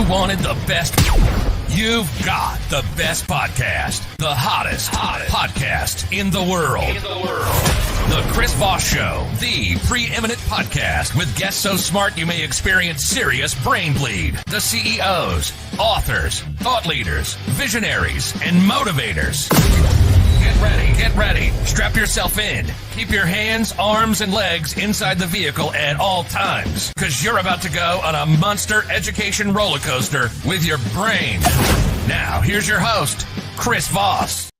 you wanted the best, you've got the best podcast, the hottest podcast in the world. The Chris Voss Show, the preeminent podcast with guests so smart you may experience serious brain bleed. The CEOs, authors, thought leaders, visionaries, and motivators. Get ready. Strap yourself in. Keep your hands, arms, and legs inside the vehicle at all times, because you're about to go on a monster education roller coaster with your brain. Now, here's your host, Chris Voss.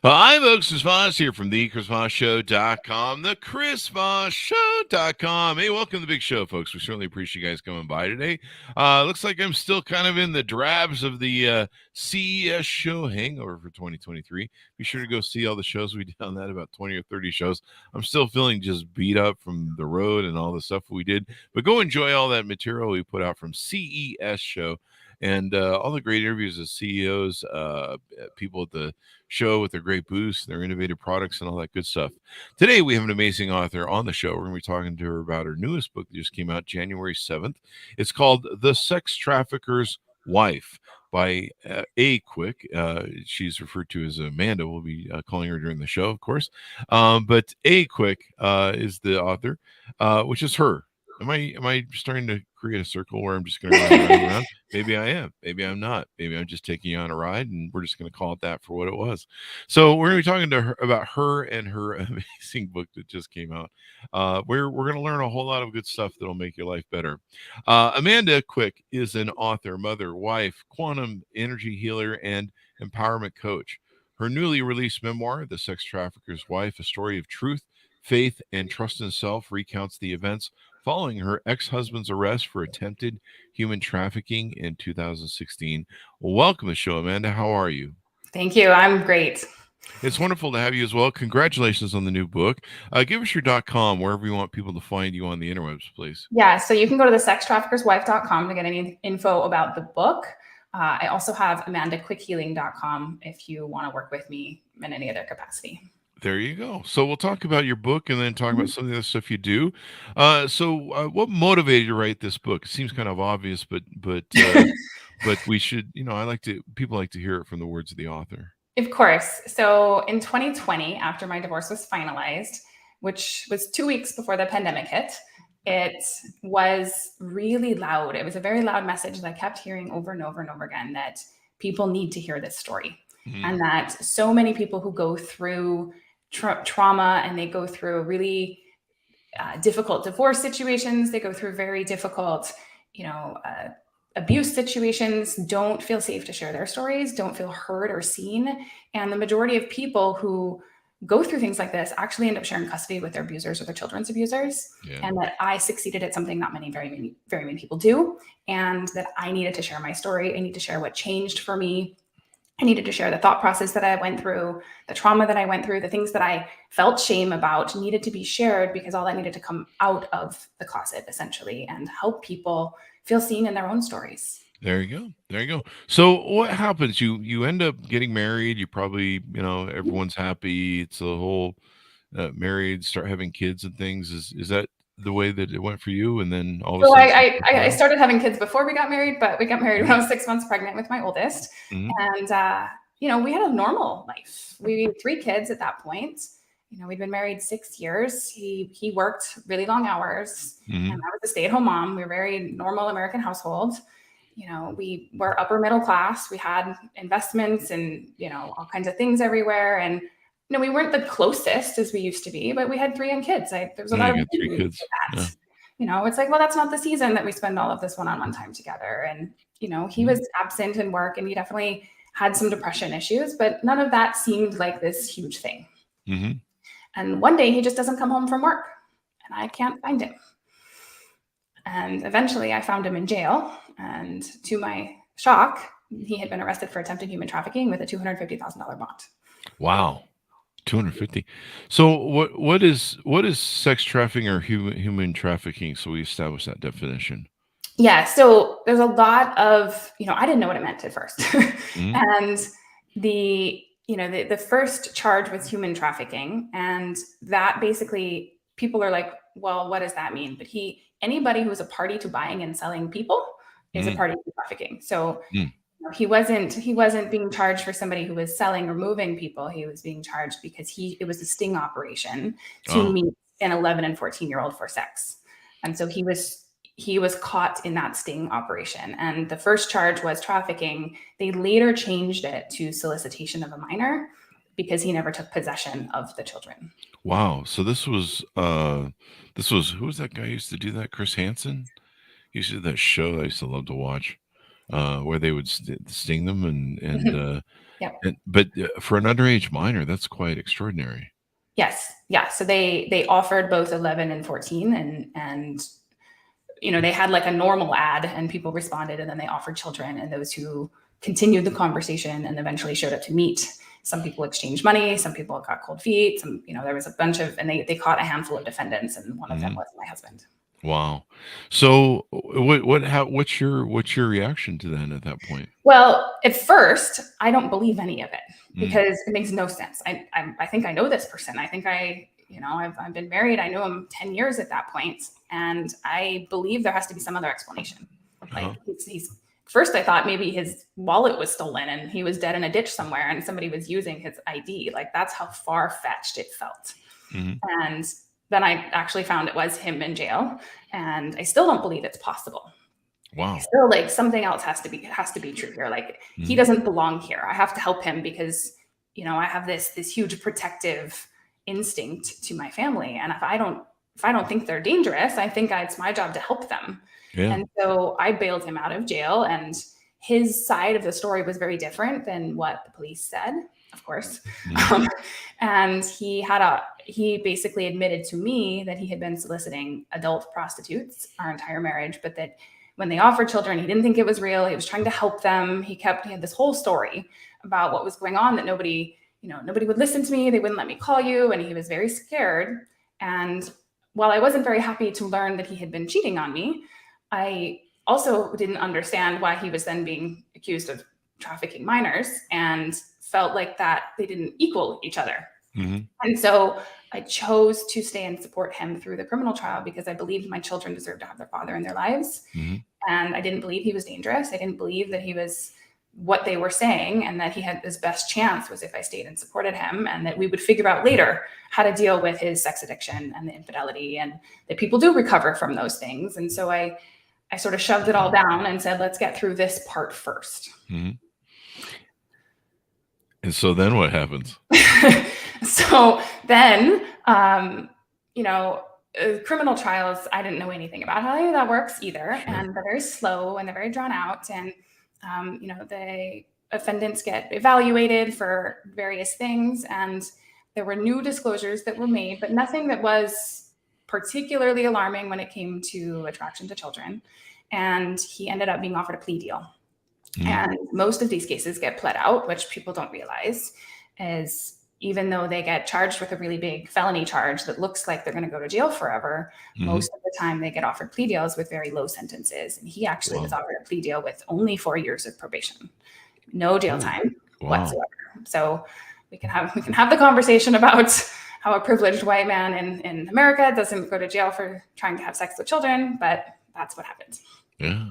Well, I'm folks, Chris Voss here from the ChrisVossShow.com, the ChrisVossShow.com. Hey, welcome to the big show, folks. We certainly appreciate you guys coming by today. Looks like I'm still kind of in the drabs of the CES show hangover for 2023. Be sure to go see all the shows we did on that, about 20 or 30 shows. I'm still feeling just beat up from the road and all the stuff we did, but go enjoy all that material we put out from CES show. And all the great interviews of CEOs, people at the show with their great booths, their innovative products, and all that good stuff. Today, we have an amazing author on the show. We're going to be talking to her about her newest book that just came out January 7th. It's called The Sex Trafficker's Wife by A. Quick. She's referred to as Amanda. We'll be calling her during the show, of course. But A. Quick is the author, which is her. Am I starting to create a circle where I'm just going to run around? Maybe I am. Maybe I'm not. Maybe I'm just taking you on a ride, and we're just going to call it that for what it was. So we're going to be talking to her about her and her amazing book that just came out. We're going to learn a whole lot of good stuff that'll make your life better. Amanda Quick is an author, mother, wife, quantum energy healer, and empowerment coach. Her newly released memoir, The Sex Trafficker's Wife, A Story of Truth, Faith, and Trust in Self, recounts the events following her ex-husband's arrest for attempted human trafficking in 2016. Welcome to the show, Amanda. How are you? Thank you. I'm great. It's wonderful to have you as well. Congratulations on the new book. Give us your .com, wherever you want people to find you on the interwebs, please. Yeah, so you can go to the sextraffickerswife.com to get any info about the book. I also have amandaquickhealing.com if you want to work with me in any other capacity. There you go. So we'll talk about your book and then talk about some of the other stuff you do. So what motivated you to write this book? It seems kind of obvious, but we should, people like to hear it from the words of the author. Of course. So in 2020, after my divorce was finalized, which was 2 weeks before the pandemic hit, it was really loud. It was a very loud message that I kept hearing over and over and over again, that people need to hear this story. Mm-hmm. And that so many people who go through trauma, and they go through really difficult divorce situations, they go through very difficult, abuse situations, don't feel safe to share their stories, don't feel heard or seen. And the majority of people who go through things like this actually end up sharing custody with their abusers or their children's abusers. Yeah. And that I succeeded at something not very many people do. And that I needed to share my story. I need to share what changed for me. I needed to share the thought process that I went through, the trauma that I went through, the things that I felt shame about needed to be shared, because all that needed to come out of the closet, essentially, and help people feel seen in their own stories. There you go. So what happens? You end up getting married. You probably, everyone's happy. It's a whole married, start having kids and things. Is that the way that it went for you? And then all of a sudden, I started having kids before we got married, but we got married when I was 6 months pregnant with my oldest. Mm-hmm. And, we had a normal life. We had 3 kids at that point. We'd been married 6 years. He worked really long hours, mm-hmm. and I was a stay-at-home mom. We were a very normal American household. We were upper middle class. We had investments and, all kinds of things everywhere. And we weren't the closest as we used to be, but we had 3 young kids. There was a lot of 3 kids. That. Yeah. It's like, well, that's not the season that we spend all of this one-on-one time together. And, he was absent in work, and he definitely had some depression issues, but none of that seemed like this huge thing. Mm-hmm. And one day he just doesn't come home from work, and I can't find him. And eventually I found him in jail, and to my shock, he had been arrested for attempted human trafficking with a $250,000 bond. Wow. 250. So what is sex trafficking or human trafficking? So we established that definition. Yeah. So there's a lot of, I didn't know what it meant at first. Mm-hmm. And the first charge was human trafficking. And that basically people are like, well, what does that mean? But anybody who is a party to buying and selling people is a part of trafficking. So Mm. he wasn't being charged for somebody who was selling or moving people. He was being charged because it was a sting operation to meet an 11 and 14-year-old for sex. And so he was caught in that sting operation. And the first charge was trafficking. They later changed it to solicitation of a minor because he never took possession of the children. Wow. So this was who was that guy who used to do that? Chris Hansen? He used to do that show I used to love to watch, where they would sting them but for an underage minor, that's quite extraordinary. Yes. Yeah. So they offered both 11 and 14 and they had like a normal ad and people responded, and then they offered children, and those who continued the conversation and eventually showed up to meet. Some people exchanged money, some people got cold feet, there was a bunch of, and they caught a handful of defendants, and one of them was my husband. Wow. So what's your reaction to that at that point? Well, at first, I don't believe any of it because it makes no sense. I think I know this person. I think I've been married. I knew him 10 years at that point, and I believe there has to be some other explanation. Like first I thought maybe his wallet was stolen and he was dead in a ditch somewhere and somebody was using his ID. Like that's how far-fetched it felt. And then I actually found it was him in jail, and I still don't believe it's possible. Wow. Still, like something else has to be true here. Like he doesn't belong here. I have to help him because, I have this huge protective instinct to my family. And if I don't think they're dangerous, I think it's my job to help them. Yeah. And so I bailed him out of jail, and his side of the story was very different than what the police said, of course. And he basically admitted to me that he had been soliciting adult prostitutes our entire marriage, but that when they offered children, he didn't think it was real. He was trying to help them. He had this whole story about what was going on, that nobody would listen to me. They wouldn't let me call you. And he was very scared. And while I wasn't very happy to learn that he had been cheating on me, I also didn't understand why he was then being accused of trafficking minors, and felt like that they didn't equal each other. And so I chose to stay and support him through the criminal trial because I believed my children deserved to have their father in their lives. And I didn't believe he was dangerous. I didn't believe that he was what they were saying, and that he had his best chance was if I stayed and supported him, and that we would figure out later how to deal with his sex addiction and the infidelity, and that people do recover from those things. And so I sort of shoved it all down and said, let's get through this part first. And so then what happens? So then, criminal trials, I didn't know anything about how that works either. Sure. And they're very slow and they're very drawn out. And, the offendants get evaluated for various things. And there were new disclosures that were made, but nothing that was particularly alarming when it came to attraction to children. And he ended up being offered a plea deal. And most of these cases get pled out, which people don't realize is even though they get charged with a really big felony charge that looks like they're going to go to jail forever, most of the time they get offered plea deals with very low sentences. And he actually was offered a plea deal with only 4 years of probation, no jail time whatsoever. So we can have the conversation about how a privileged white man in America doesn't go to jail for trying to have sex with children, but that's what happens. Yeah.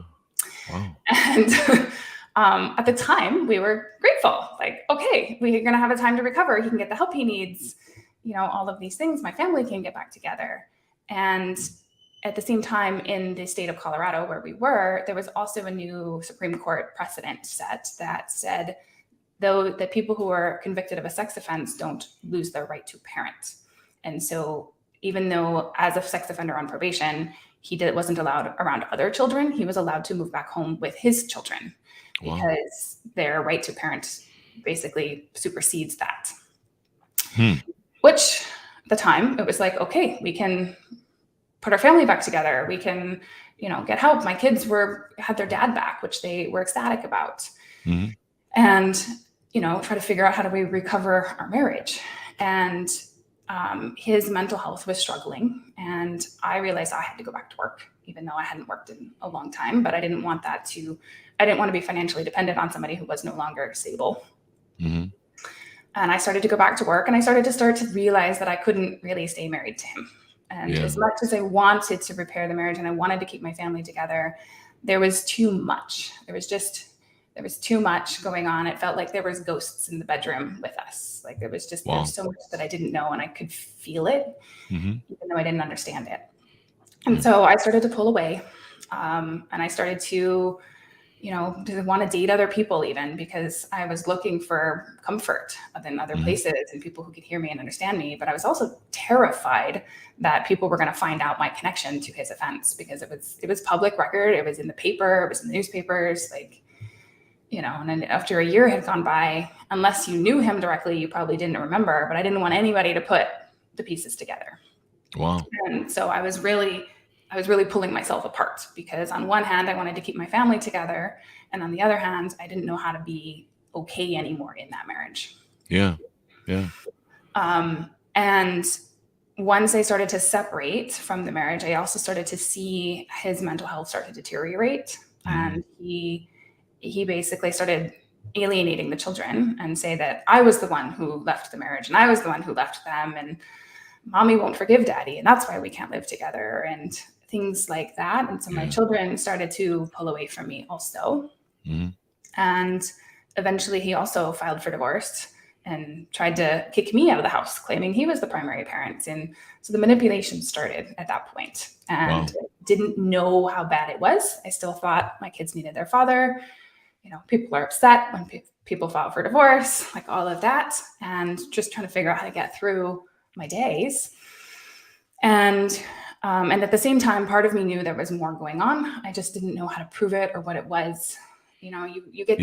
Wow. And at the time, we were grateful. Like, okay, we're going to have a time to recover. He can get the help he needs. All of these things. My family can get back together. And at the same time, in the state of Colorado, where we were, there was also a new Supreme Court precedent set that said, though, that people who are convicted of a sex offense don't lose their right to parent. And so even though as a sex offender on probation, he wasn't allowed around other children, he was allowed to move back home with his children. Because their right to parent basically supersedes that. Which at the time, it was like, okay, we can put our family back together. We can, get help. My kids had their dad back, which they were ecstatic about. And, try to figure out how do we recover our marriage. And his mental health was struggling. And I realized I had to go back to work, even though I hadn't worked in a long time, but I didn't want to be financially dependent on somebody who was no longer stable. And I started to go back to work, and I started to realize that I couldn't really stay married to him. And as much as I wanted to repair the marriage and I wanted to keep my family together, there was too much. There was too much going on. It felt like there was ghosts in the bedroom with us. Like there was just there's so much that I didn't know, and I could feel it, even though I didn't understand it. And so I started to pull away, and I started to, to want to date other people, even because I was looking for comfort in other places and people who could hear me and understand me. But I was also terrified that people were going to find out my connection to his offense, because it was public record. It was in the paper. It was in the newspapers. And then after a year had gone by, unless you knew him directly, you probably didn't remember. But I didn't want anybody to put the pieces together. Wow. And so I was really pulling myself apart, because on one hand, I wanted to keep my family together. And on the other hand, I didn't know how to be okay anymore in that marriage. Yeah. Yeah. And once I started to separate from the marriage, I also started to see his mental health start to deteriorate. And he basically started alienating the children and say that I was the one who left the marriage and I was the one who left them, and mommy won't forgive daddy, and that's why we can't live together, and things like that. And so my children started to pull away from me also. And eventually he also filed for divorce and tried to kick me out of the house, claiming he was the primary parent. And so the manipulation started at that point. And didn't know how bad it was. I still thought my kids needed their father. People are upset when people file for divorce, like all of that, and just trying to figure out how to get through my days. And at the same time, part of me knew there was more going on. I just didn't know how to prove it or what it was. You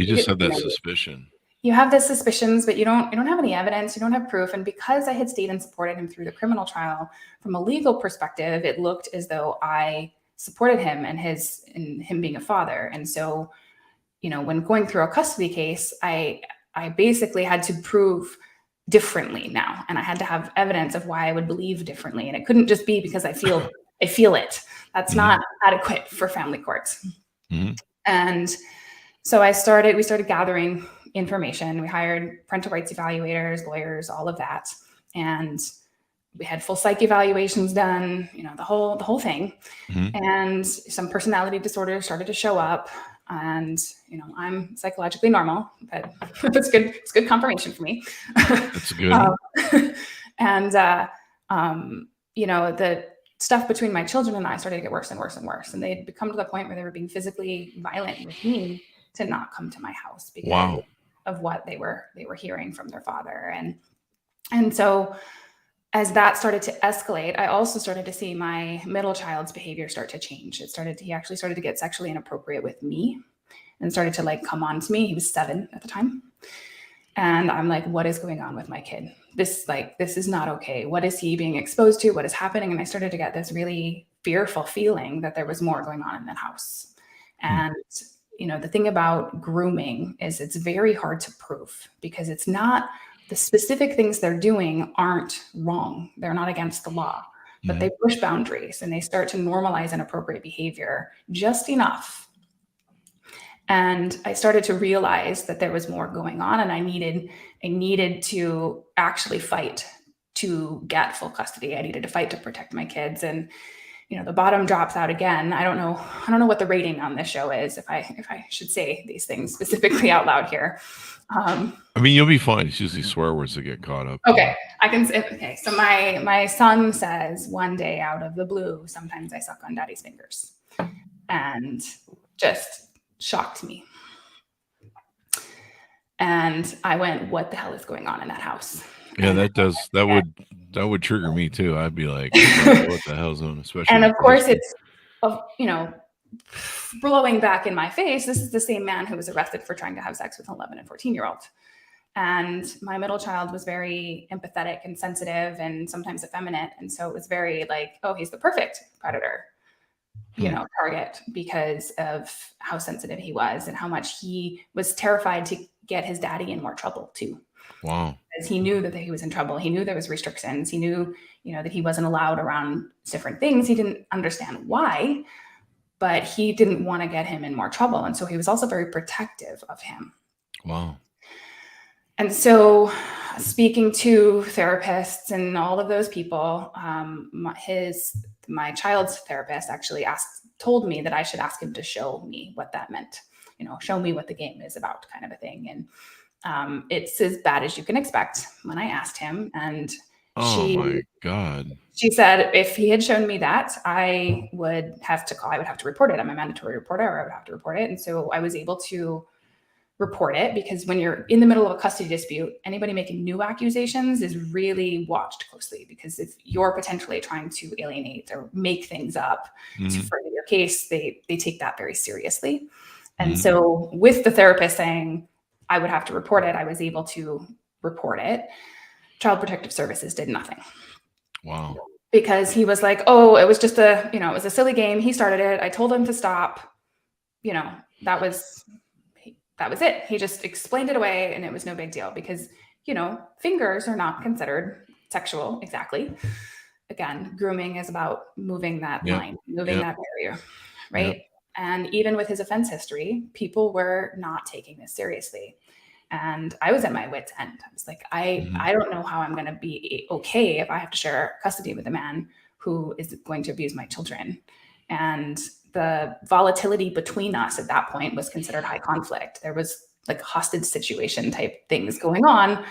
just have that suspicion. You have the suspicions, but you don't have any evidence. You don't have proof. And because I had stayed and supported him through the criminal trial, from a legal perspective, it looked as though I supported him and him being a father. And so, when going through a custody case, I basically had to prove differently now. And I had to have evidence of why I would believe differently. And it couldn't just be because I feel it. That's not adequate for family courts. And so we started gathering information. We hired parental rights evaluators, lawyers, all of that. And we had full psych evaluations done, the whole thing. And some personality disorders started to show up. And, I'm psychologically normal, but it's good. It's good confirmation for me. That's good. The stuff between my children and I started to get worse and worse and worse. And they'd become to the point where they were being physically violent with me to not come to my house because of what they were hearing from their father. And so as that started to escalate, I also started to see my middle child's behavior start to change. He actually started to get sexually inappropriate with me and started to come on to me. He was 7 at the time. And I'm like, what is going on with my kid? This is not okay. What is he being exposed to? What is happening? And I started to get this really fearful feeling that there was more going on in that house. And, the thing about grooming is it's very hard to prove, because it's not the specific things they're doing aren't wrong. They're not against the law, but they push boundaries and they start to normalize inappropriate behavior just enough. And I started to realize that there was more going on, and I needed to actually fight to get full custody. I needed to fight to protect my kids. And, the bottom drops out again. I don't know what the rating on this show is, if I should say these things specifically out loud here. You'll be fine. It's usually swear words that get caught up. Okay. I can say, okay. So my son says one day out of the blue, sometimes I suck on daddy's fingers, and just shocked me. And I went, what the hell is going on in that house? Yeah, that would trigger me too. I'd be like, what the hell's on? Especially, and of course it's, blowing back in my face. This is the same man who was arrested for trying to have sex with an 11 and 14-year-old. And my middle child was very empathetic and sensitive and sometimes effeminate. And so it was very he's the perfect predator, target, because of how sensitive he was and how much he was terrified to get his daddy in more trouble too. Wow. Because he knew that he was in trouble. He knew there was restrictions. He knew, that he wasn't allowed around different things. He didn't understand why, but he didn't want to get him in more trouble. And so he was also very protective of him. Wow. And so speaking to therapists and all of those people, my child's therapist actually told me that I should ask him to show me what that meant, show me what the game is about, kind of a thing. And it's as bad as you can expect when I asked him. And my God. She said if he had shown me that, I would have to report it. I'm a mandatory reporter, or I would have to report it. And so I was able to report it, because when you're in the middle of a custody dispute, anybody making new accusations is really watched closely, because if you're potentially trying to alienate or make things up to further your case, they take that very seriously. And so with the therapist saying I would have to report it, I was able to report it. Child Protective Services did nothing. Wow. Because he was like, oh, it was just it was a silly game. He started it. I told him to stop. That was it. He just explained it away, and it was no big deal, because, fingers are not considered sexual exactly. Again, grooming is about moving that line, moving that barrier, right? Yep. And even with his offense history, people were not taking this seriously. And I was at my wit's end. I was like, I don't know how I'm going to be okay if I have to share custody with a man who is going to abuse my children. And the volatility between us at that point was considered high conflict. There was like hostage situation type things going on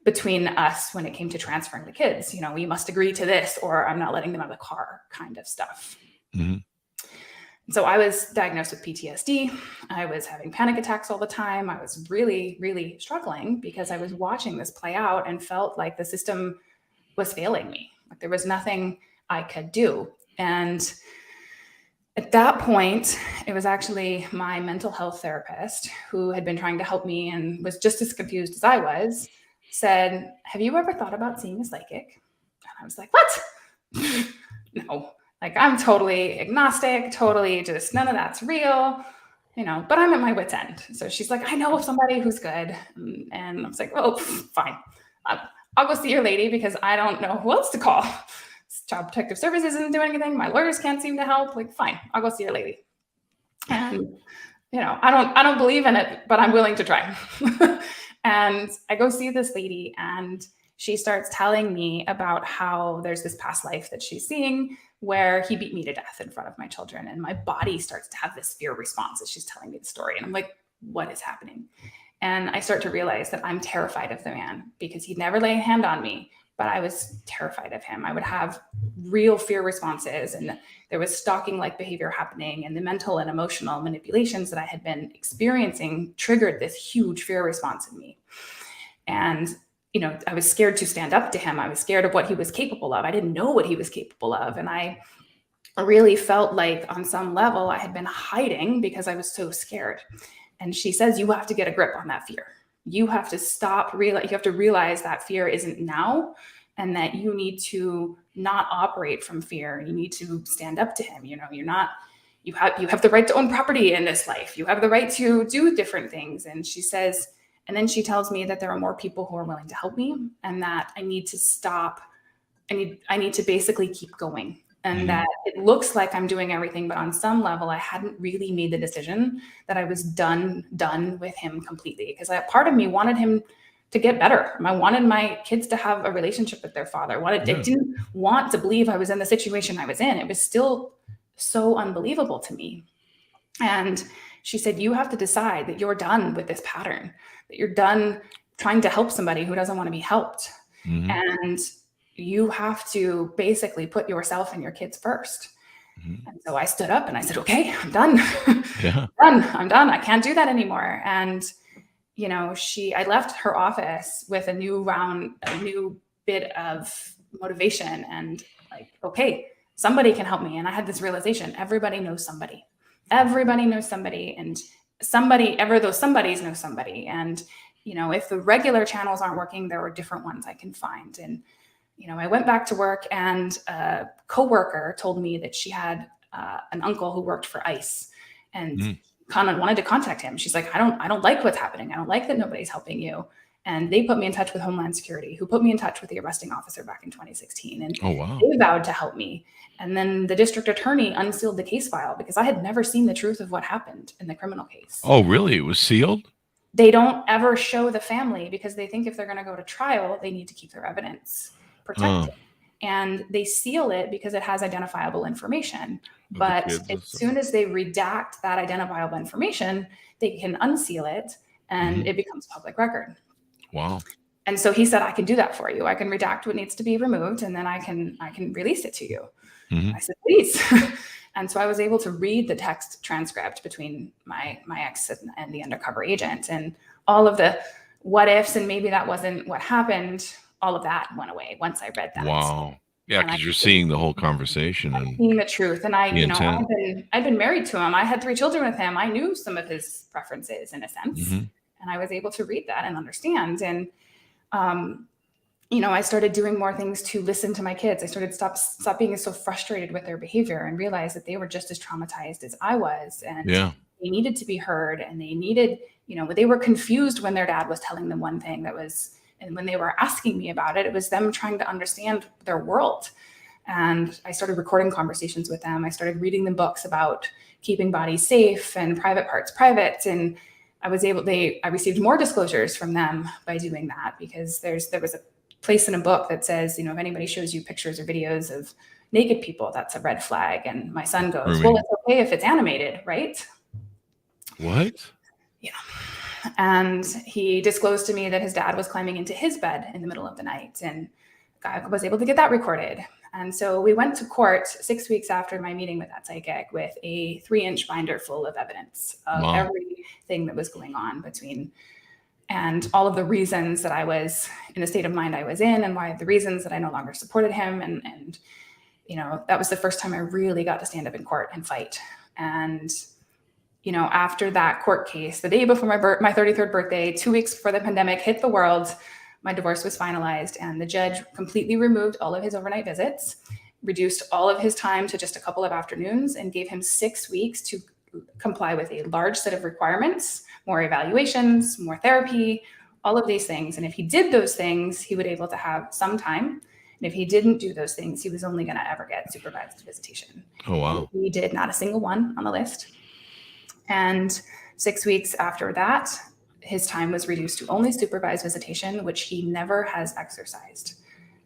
between us when it came to transferring the kids. We must agree to this, or I'm not letting them out of the car, kind of stuff. So I was diagnosed with PTSD. I was having panic attacks all the time. I was really, really struggling, because I was watching this play out and felt like the system was failing me. Like there was nothing I could do. And at that point, it was actually my mental health therapist, who had been trying to help me and was just as confused as I was, said, have you ever thought about seeing a psychic? And I was like, what? No. Like, I'm totally agnostic, totally just none of that's real, but I'm at my wit's end. So she's like, I know of somebody who's good. And I was like, oh, fine. I'll go see your lady, because I don't know who else to call. Child Protective Services isn't doing anything. My lawyers can't seem to help. Like, fine, I'll go see your lady. And, I don't believe in it, but I'm willing to try. And I go see this lady, and she starts telling me about how there's this past life that she's seeing where he beat me to death in front of my children. And my body starts to have this fear response as she's telling me the story. And I'm like, what is happening? And I start to realize that I'm terrified of the man, because he'd never lay a hand on me, but I was terrified of him. I would have real fear responses, and there was stalking-like behavior happening, and the mental and emotional manipulations that I had been experiencing triggered this huge fear response in me. And I was scared to stand up to him. I was scared of what he was capable of. I didn't know what he was capable of. And I really felt like on some level I had been hiding because I was so scared. And she says, you have to get a grip on that fear. You have to you have to realize that fear isn't now, and that you need to not operate from fear. You need to stand up to him. You have the right to own property in this life. You have the right to do different things. And she says, and then she tells me that there are more people who are willing to help me, and that I need to stop. I need to basically keep going. And that it looks like I'm doing everything, but on some level, I hadn't really made the decision that I was done with him completely. Because part of me wanted him to get better. I wanted my kids to have a relationship with their father. I didn't want to believe I was in the situation I was in. It was still so unbelievable to me. And she said, you have to decide that you're done with this pattern, that you're done trying to help somebody who doesn't want to be helped. And you have to basically put yourself and your kids first. And so I stood up and I said, okay, I'm done. I'm done. I can't do that anymore. And, I left her office with a new bit of motivation, and like, okay, somebody can help me. And I had this realization, everybody knows somebody. Everybody knows somebody, and those somebodies know somebody. And, if the regular channels aren't working, there are different ones I can find. And, I went back to work, and a coworker told me that she had an uncle who worked for ICE, and kind of wanted to contact him. She's like, I don't like what's happening. I don't like that nobody's helping you. And they put me in touch with Homeland Security, who put me in touch with the arresting officer back in 2016. And they vowed to help me. And then the district attorney unsealed the case file, because I had never seen the truth of what happened in the criminal case. Oh, really? It was sealed? they don't ever show the family because they think if they're going to go to trial, they need to keep their evidence protected. And they seal it because it has identifiable information. But as soon as they redact that identifiable information, they can unseal it and it becomes public record. Wow. And so he said, I can do that for you. I can redact what needs to be removed, and then I can release it to you. I said, please. And so I was able to read the text transcript between my ex and the undercover agent, and all of the what ifs and maybe that wasn't what happened. All of that went away once I read that. Wow. Yeah, because you're seeing the whole conversation and seeing the truth. And I've been married to him. I had 3 children with him. I knew some of his preferences in a sense, and I was able to read that and understand. And I started doing more things to listen to my kids. I started stop being so frustrated with their behavior and realized that they were just as traumatized as I was, and they needed to be heard, and they needed, they were confused when their dad was telling them one thing and when they were asking me about it, it was them trying to understand their world. And I started recording conversations with them. I started reading them books about keeping bodies safe and private parts private. And I received more disclosures from them by doing that, because there was a place in a book that says, if anybody shows you pictures or videos of naked people, that's a red flag. And my son goes, well, it's okay if it's animated, right? What? Yeah. And he disclosed to me that his dad was climbing into his bed in the middle of the night, and I was able to get that recorded. And so we went to court 6 weeks after my meeting with that psychic with a 3-inch binder full of evidence of everything that was going on and all of the reasons that I was in the state of mind I was in, and why the reasons that I no longer supported him. And that was the first time I really got to stand up in court and fight. And after that court case, the day before my 33rd birthday, 2 weeks before the pandemic hit the world, my divorce was finalized, and the judge completely removed all of his overnight visits, reduced all of his time to just a couple of afternoons, and gave him 6 weeks to comply with a large set of requirements, more evaluations, more therapy, all of these things. And if he did those things, he would be able to have some time. And if he didn't do those things, he was only going to ever get supervised visitation. Oh, wow. And he did not a single one on the list. And 6 weeks after that, his time was reduced to only supervised visitation, which he never has exercised.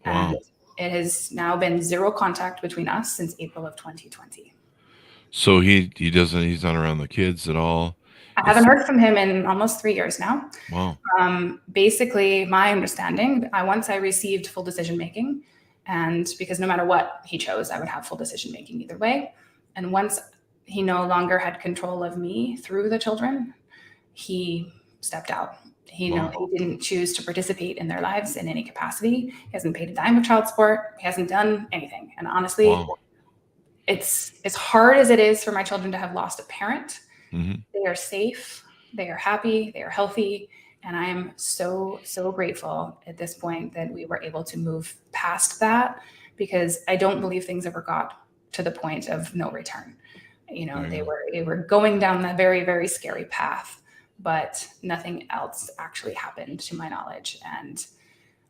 Wow. And it has now been 0 contact between us since April of 2020. So he's not around the kids at all? I haven't heard from him in almost 3 years now. Wow. Basically, my understanding, once I received full decision making, and because no matter what he chose, I would have full decision making either way. And once he no longer had control of me through the children, he stepped out. He didn't choose to participate in their lives in any capacity. He hasn't paid a dime of child support. He hasn't done anything. And honestly, it's as hard as it is for my children to have lost a parent. They are safe. They are happy. They are healthy. And I am so, so grateful at this point that we were able to move past that, because I don't believe things ever got to the point of no return. They were going down that very, very scary path, but nothing else actually happened to my knowledge. And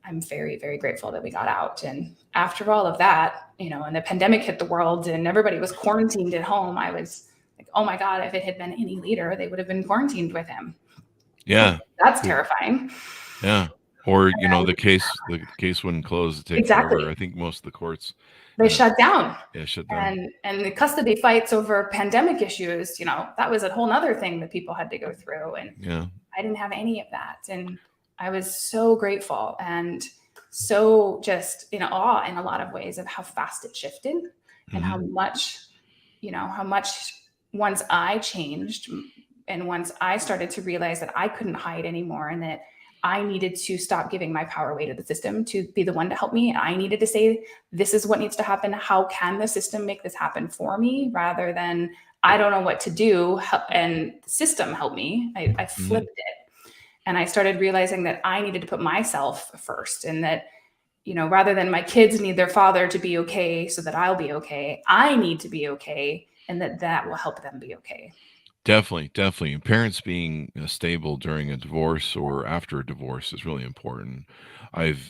I'm very, very grateful that we got out. And after all of that, and the pandemic hit the world and everybody was quarantined at home, I was like, oh my God, if it had been any later, they would have been quarantined with him. Yeah. That's terrifying. Yeah. Or, the case wouldn't close. It takes forever. I think most of the courts, they shut down. Yeah, shut down. And the custody fights over pandemic issues, that was a whole nother thing that people had to go through. And I didn't have any of that. And I was so grateful and so just in awe in a lot of ways of how fast it shifted and how much once I changed and once I started to realize that I couldn't hide anymore and that I needed to stop giving my power away to the system to be the one to help me. I needed to say, this is what needs to happen. How can the system make this happen for me, rather than I don't know what to do and the system help me. I flipped it. And I started realizing that I needed to put myself first, and that, rather than my kids need their father to be okay so that I'll be okay, I need to be okay, and that will help them be okay. Definitely. And parents being stable during a divorce or after a divorce is really important. I've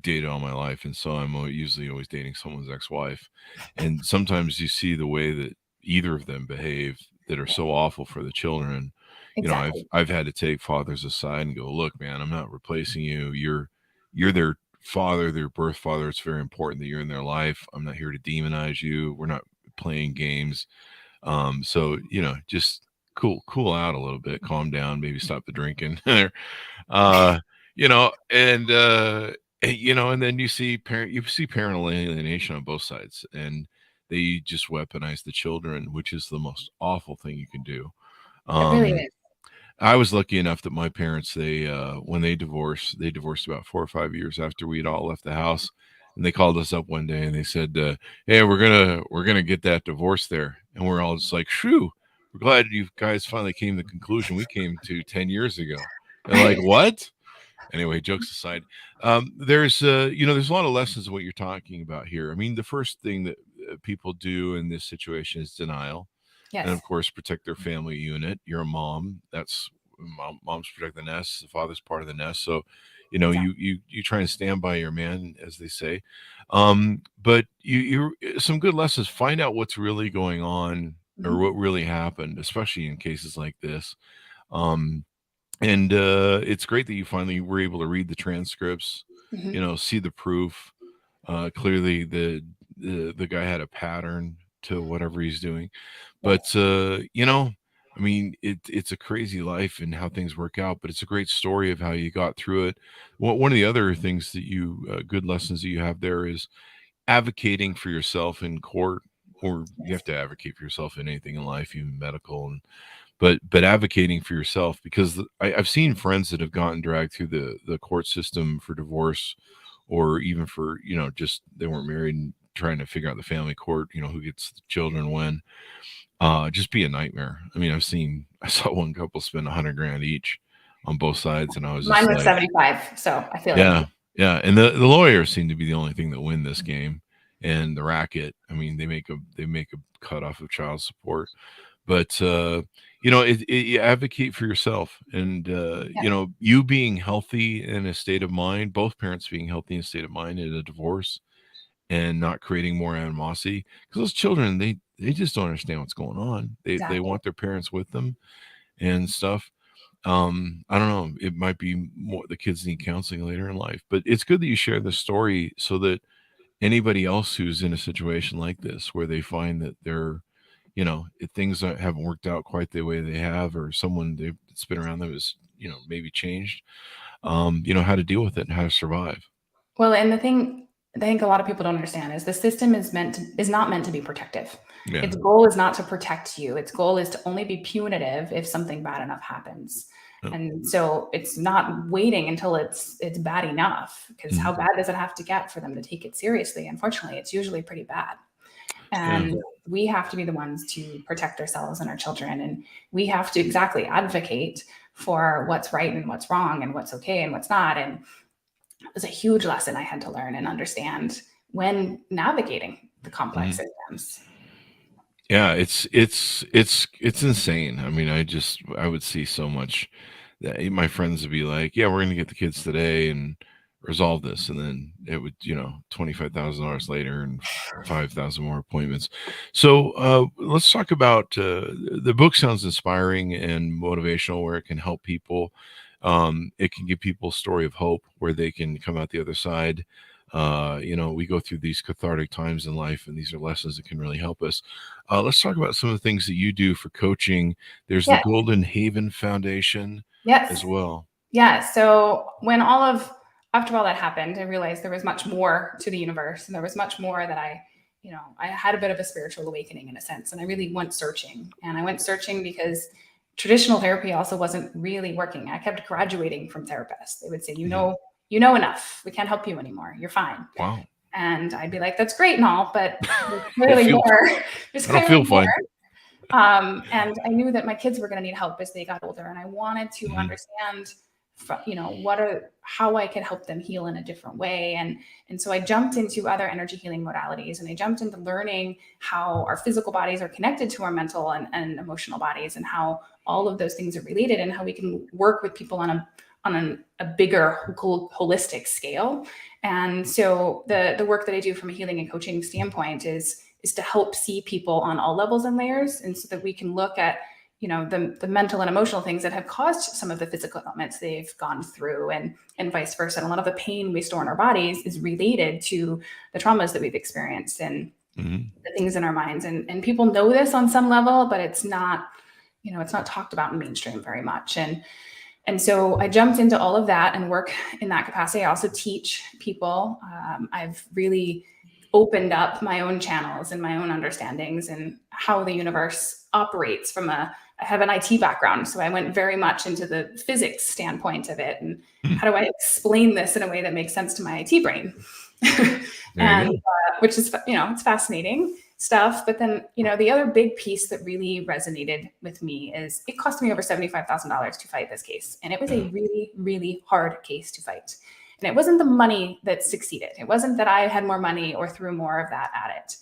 dated all my life, and so I'm usually always dating someone's ex-wife. And sometimes you see the way that either of them behave that are so awful for the children. Exactly. I've had to take fathers aside and go, look, man, I'm not replacing you. You're their father, their birth father. It's very important that you're in their life. I'm not here to demonize you. We're not playing games. So just cool out a little bit, calm down, maybe stop the drinking. uh, and then you see parental alienation on both sides, and they just weaponize the children, which is the most awful thing you can do. It really Um, is. I was lucky enough that my parents, when they divorced about 4 or 5 years after we'd all left the house, and they called us up one day and they said, "Hey, we're gonna get that divorce there," and we're all just like, "Shoo, we're glad you guys finally came to the conclusion we came to 10 years ago." And like, Right. what? Anyway, jokes aside, there's there's a lot of lessons of what you're talking about here. I mean, the first thing that people do in this situation is denial, and Yes. of course protect their family unit. You're a mom. That's moms protect the nest. The father's part of the nest. So Exactly. you try and stand by your man, as they say. But you some good lessons. Find out what's really going on, or Mhm. what really happened, especially in cases like this. Um and it's great that you finally were able to read the transcripts, Mhm. see the proof. Clearly the guy had a pattern to whatever he's doing. But Yes. I mean, it's a crazy life and how things work out, but it's a great story of how you got through it. One of the other things that good lessons that you have there is advocating for yourself in court, or you have Yes. to advocate for yourself in anything in life, even medical. And but advocating for yourself, because I've seen friends that have gotten dragged through the court system for divorce, or even for just they weren't married and trying to figure out the family court, who gets the children when. Just be a nightmare. I mean, I saw one couple spend 100 grand each on both sides, and I was Mine just was like, 75, so I feel like yeah, yeah. And the lawyers seem to be the only thing that win this game, and the racket. I mean, they make a cut off of child support. But you advocate for yourself, and yeah, you being healthy in a state of mind, both parents being healthy in a state of mind in a divorce, and not creating more animosity, because those children, they just don't understand what's going on. They exactly. want their parents with them and stuff. I don't know, it might be more the kids need counseling later in life, but it's good that you share this story so that anybody else who's in a situation like this, where they find that they're if things haven't worked out quite the way they have, or someone that's been around them is maybe changed, how to deal with it and how to survive. Well, and the thing I think a lot of people don't understand is the system is not meant to be protective. Yeah. Its goal is not to protect you. Its goal is to only be punitive if something bad enough happens. Yeah. And so it's not waiting until it's bad enough, because how Mhm. bad does it have to get for them to take it seriously? Unfortunately, it's usually pretty bad. Yeah. And we have to be the ones to protect ourselves and our children. And we have to exactly advocate for what's right and what's wrong and what's okay and what's not. And it was a huge lesson I had to learn and understand when navigating the complex Mhm. systems. Yeah, it's insane. I mean, I would see so much that my friends would be like, "Yeah, we're gonna get the kids today and resolve this," and then it would, $25,000 later and 5,000 more appointments. So let's talk about the book. Sounds inspiring and motivational, where it can help people. It can give people a story of hope where they can come out the other side. We go through these cathartic times in life, and these are lessons that can really help us. Let's talk about some of the things that you do for coaching. There's the Yeah. Golden Haven Foundation Yes. as well. Yeah. So after all that happened, I realized there was much more to the universe, and there was much more that I had a bit of a spiritual awakening in a sense, and I really went searching. And I went searching because traditional therapy also wasn't really working. I kept graduating from therapists. They would say, Mhm. you know enough. We can't help you anymore. You're fine. Wow. And I'd be like, that's great and all, but there's I don't clearly feel more. There's I don't clearly feel more. fine. And I knew that my kids were going to need help as they got older, and I wanted to Mhm. understand, how I could help them heal in a different way. And so I jumped into other energy healing modalities, and I jumped into learning how our physical bodies are connected to our mental and emotional bodies, and how all of those things are related, and how we can work with people on a bigger holistic scale. And so the work that I do from a healing and coaching standpoint is to help see people on all levels and layers, and so that we can look at the mental and emotional things that have caused some of the physical ailments they've gone through, and vice versa. And a lot of the pain we store in our bodies is related to the traumas that we've experienced and the things in our minds. And people know this on some level, but it's not talked about in mainstream very much. And so I jumped into all of that and work in that capacity. I also teach people. I've really opened up my own channels and my own understandings and how the universe operates I have an IT background. So I went very much into the physics standpoint of it. And how do I explain this in a way that makes sense to my IT brain? And which is, it's fascinating stuff. But then, the other big piece that really resonated with me is it cost me over $75,000 to fight this case. And it was a really, really hard case to fight. And it wasn't the money that succeeded. It wasn't that I had more money or threw more of that at it.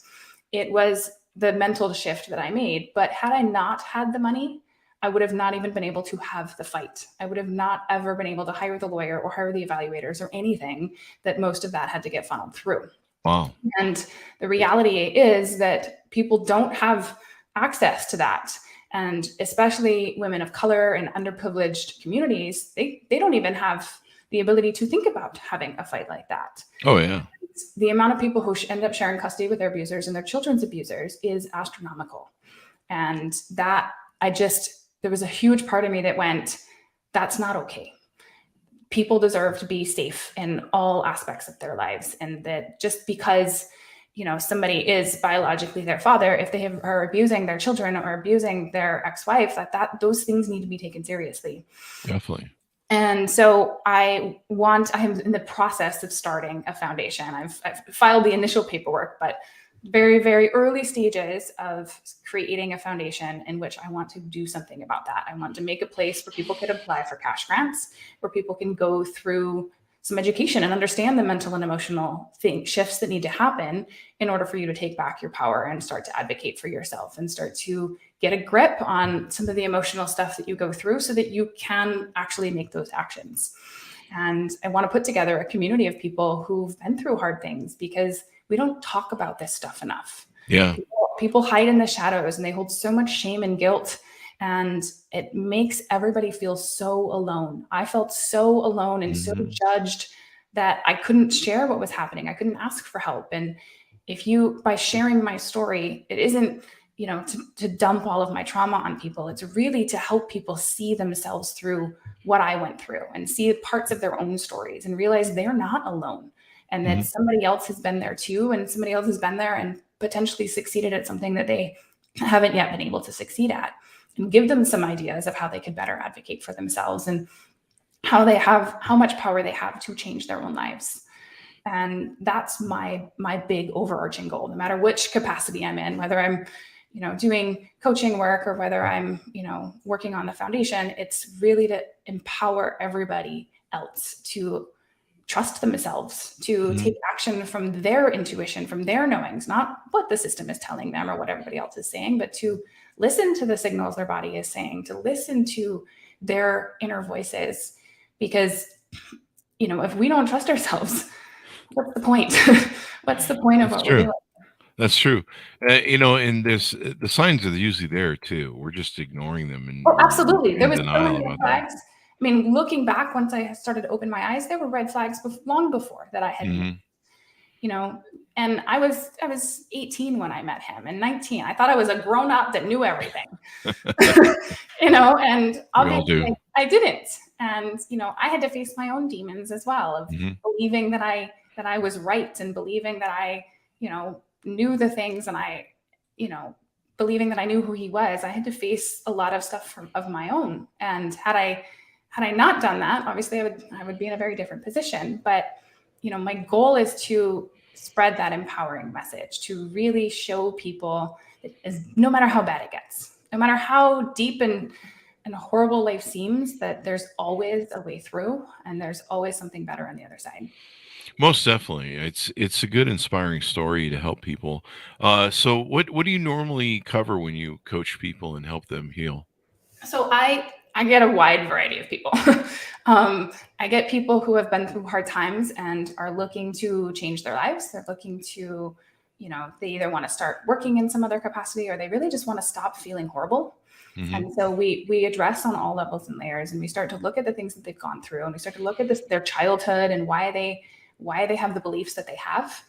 It was the mental shift that I made. But had I not had the money, I would have not even been able to have the fight. I would have not ever been able to hire the lawyer or hire the evaluators or anything that most of that had to get funneled through. Wow. And the reality is that people don't have access to that. And especially women of color and underprivileged communities, they don't even have the ability to think about having a fight like that. Oh, yeah. The amount of people who end up sharing custody with their abusers and their children's abusers is astronomical. And that there was a huge part of me that went, that's not okay. People deserve to be safe in all aspects of their lives. And that just because, somebody is biologically their father, if they are abusing their children or abusing their ex-wife, that those things need to be taken seriously. Definitely. And so I am in the process of starting a foundation. I've filed the initial paperwork, but very, very early stages of creating a foundation in which I want to do something about that. I want to make a place where people could apply for cash grants, where people can go through some education and understand the mental and emotional shifts that need to happen in order for you to take back your power and start to advocate for yourself and start to get a grip on some of the emotional stuff that you go through so that you can actually make those actions. And I want to put together a community of people who've been through hard things, because we don't talk about this stuff enough. Yeah. People hide in the shadows and they hold so much shame and guilt, and it makes everybody feel so alone. I felt so alone and so judged that I couldn't share what was happening. I couldn't ask for help. And by sharing my story, it isn't, to dump all of my trauma on people. It's really to help people see themselves through what I went through and see parts of their own stories and realize they're not alone. And that somebody else has been there too, and somebody else has been there and potentially succeeded at something that they haven't yet been able to succeed at, and give them some ideas of how they could better advocate for themselves and how much power they have to change their own lives. And that's my big overarching goal, no matter which capacity I'm in, whether I'm, doing coaching work or whether I'm, working on the foundation. It's really to empower everybody else to trust themselves, to take action from their intuition, from their knowings, not what the system is telling them or what everybody else is saying, but to listen to the signals their body is saying, to listen to their inner voices. Because, if we don't trust ourselves, what's the point? What's the point of what we're doing? That's true. And the signs are usually there too. We're just ignoring them. And absolutely. There was so denial many about flags. I mean, looking back, once I started to open my eyes, there were red flags long before that I had, and I was 18 when I met him, and 19. I thought I was a grown up that knew everything, and obviously I didn't. And, I had to face my own demons as well of believing that I was right, and believing that I, knew the things, and I, believing that I knew who he was. I had to face a lot of stuff of my own. And had I not done that, obviously I would be in a very different position. But, my goal is to spread that empowering message, to really show people that no matter how bad it gets, no matter how deep and horrible life seems, that there's always a way through, and there's always something better on the other side. Most definitely. It's a good, inspiring story to help people. So what do you normally cover when you coach people and help them heal? So I get a wide variety of people. I get people who have been through hard times and are looking to change their lives. They're looking to, they either want to start working in some other capacity, or they really just want to stop feeling horrible. Mm-hmm. And so we address on all levels and layers, and we start to look at the things that they've gone through, and we start to look at their childhood and why they have the beliefs that they have.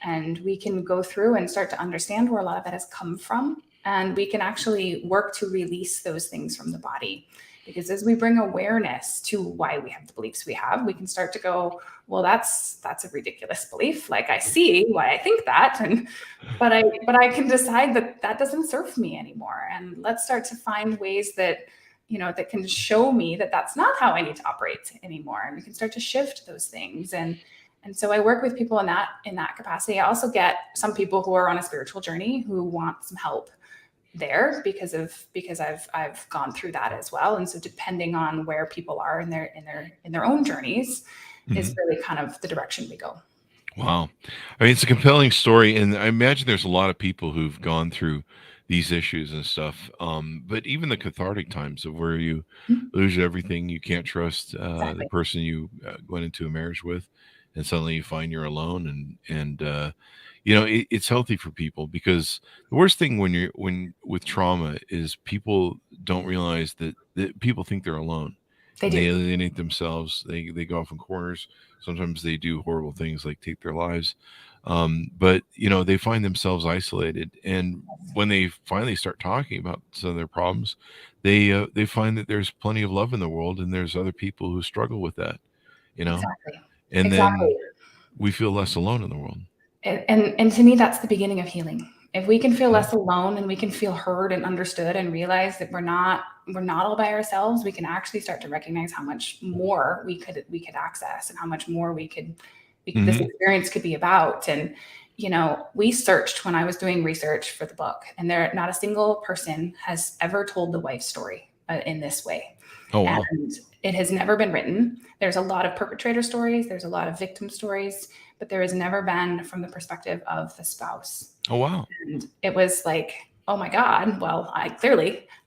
And we can go through and start to understand where a lot of that has come from. And we can actually work to release those things from the body. Because as we bring awareness to why we have the beliefs we have, we can start to go, well, that's a ridiculous belief. Like, I see why I think that, but I can decide that doesn't serve me anymore. And let's start to find ways that, that can show me that that's not how I need to operate anymore. And we can start to shift those things. And so I work with people in that capacity. I also get some people who are on a spiritual journey who want some help there because I've gone through that as well. And so depending on where people are in their own journeys is really kind of the direction we go. Wow. I mean, it's a compelling story. And I imagine there's a lot of people who've gone through these issues and stuff. But even the cathartic times of where you lose everything, you can't trust the person you went into a marriage with, and suddenly you find you're alone. And it's healthy for people, because the worst thing when with trauma is people don't realize that people think they're alone. They alienate themselves. They go off in corners. Sometimes they do horrible things like take their lives. But they find themselves isolated. And when they finally start talking about some of their problems, they find that there's plenty of love in the world, and there's other people who struggle with that, Exactly. and then we feel less alone in the world. And to me, that's the beginning of healing. If we can feel less alone, and we can feel heard and understood, and realize that we're not all by ourselves, we can actually start to recognize how much more we could access, and how much more this experience could be about. And we searched when I was doing research for the book, and not a single person has ever told the wife's story in this way. Oh, wow. And it has never been written. There's a lot of perpetrator stories. There's a lot of victim stories, but there has never been from the perspective of the spouse. Oh, wow. And it was like, oh my God, well, I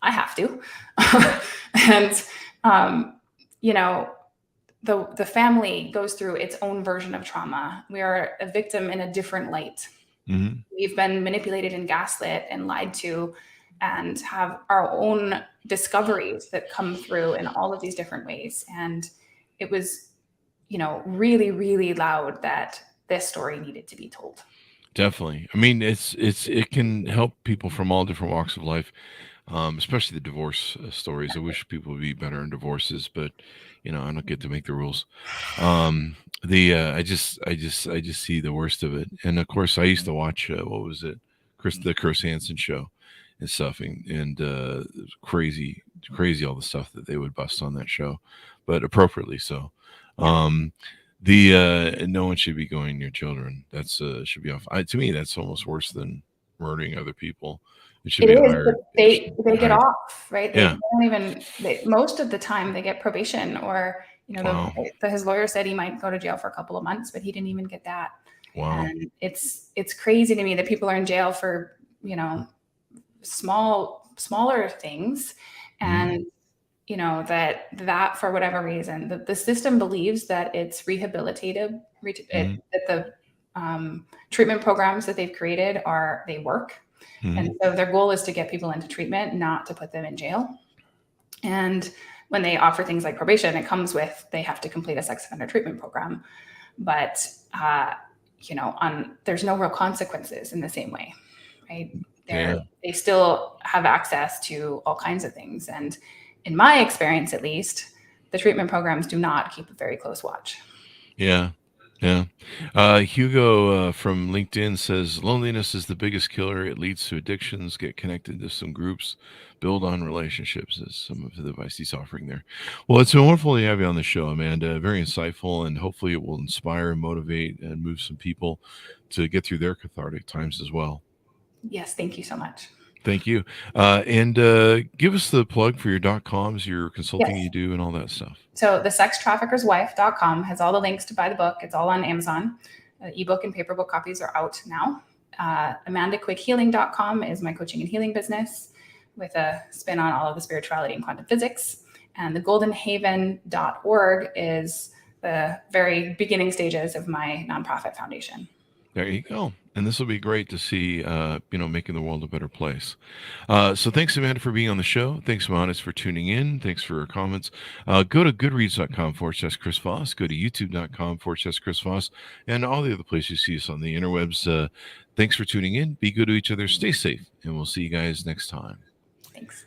have to. And, the family goes through its own version of trauma. We are a victim in a different light. Mm-hmm. We've been manipulated and gaslit and lied to, and have our own discoveries that come through in all of these different ways. And it was, really, really loud that this story needed to be told. Definitely. I mean, it can help people from all different walks of life, especially the divorce stories. I wish people would be better in divorces, but I don't get to make the rules. I just see the worst of it. And of course, I used to watch what was it, the Chris Hansen show and stuff, and crazy all the stuff that they would bust on that show, but appropriately so. No one should be going near children. That's should be off. To me, that's almost worse than murdering other people. It should be higher. They get off, right? They Yeah. don't even. Most of the time, they get probation, or Wow. his lawyer said he might go to jail for a couple of months, but he didn't even get that. Wow. And it's crazy to me that people are in jail for smaller things, and that for whatever reason, the system believes that it's rehabilitative, that the treatment programs that they've created they work. And so their goal is to get people into treatment, not to put them in jail. And when they offer things like probation, it comes with, they have to complete a sex offender treatment program. But, there's no real consequences in the same way, right? They still have access to all kinds of things. And in my experience, at least, the treatment programs do not keep a very close watch. Yeah. Hugo from LinkedIn says, loneliness is the biggest killer. It leads to addictions. Get connected to some groups. Build on relationships, is some of the advice he's offering there. Well, it's been wonderful to have you on the show, Amanda. Very insightful, and hopefully it will inspire and motivate and move some people to get through their cathartic times as well. Yes, thank you so much. Thank you. And give us the plug for your .coms, your consulting you do, and all that stuff. So the sextraffickerswife.com has all the links to buy the book. It's all on Amazon. Ebook and paperbook copies are out now. AmandaQuickHealing.com is my coaching and healing business, with a spin on all of the spirituality and quantum physics. And the goldenhaven.org is the very beginning stages of my nonprofit foundation. There you go. And this will be great to see, making the world a better place. So thanks, Amanda, for being on the show. Thanks, Monis, for tuning in. Thanks for your comments. Go to goodreads.com/Chris Voss. Go to youtube.com/Chris Voss. And all the other places you see us on the interwebs. Thanks for tuning in. Be good to each other. Stay safe. And we'll see you guys next time. Thanks.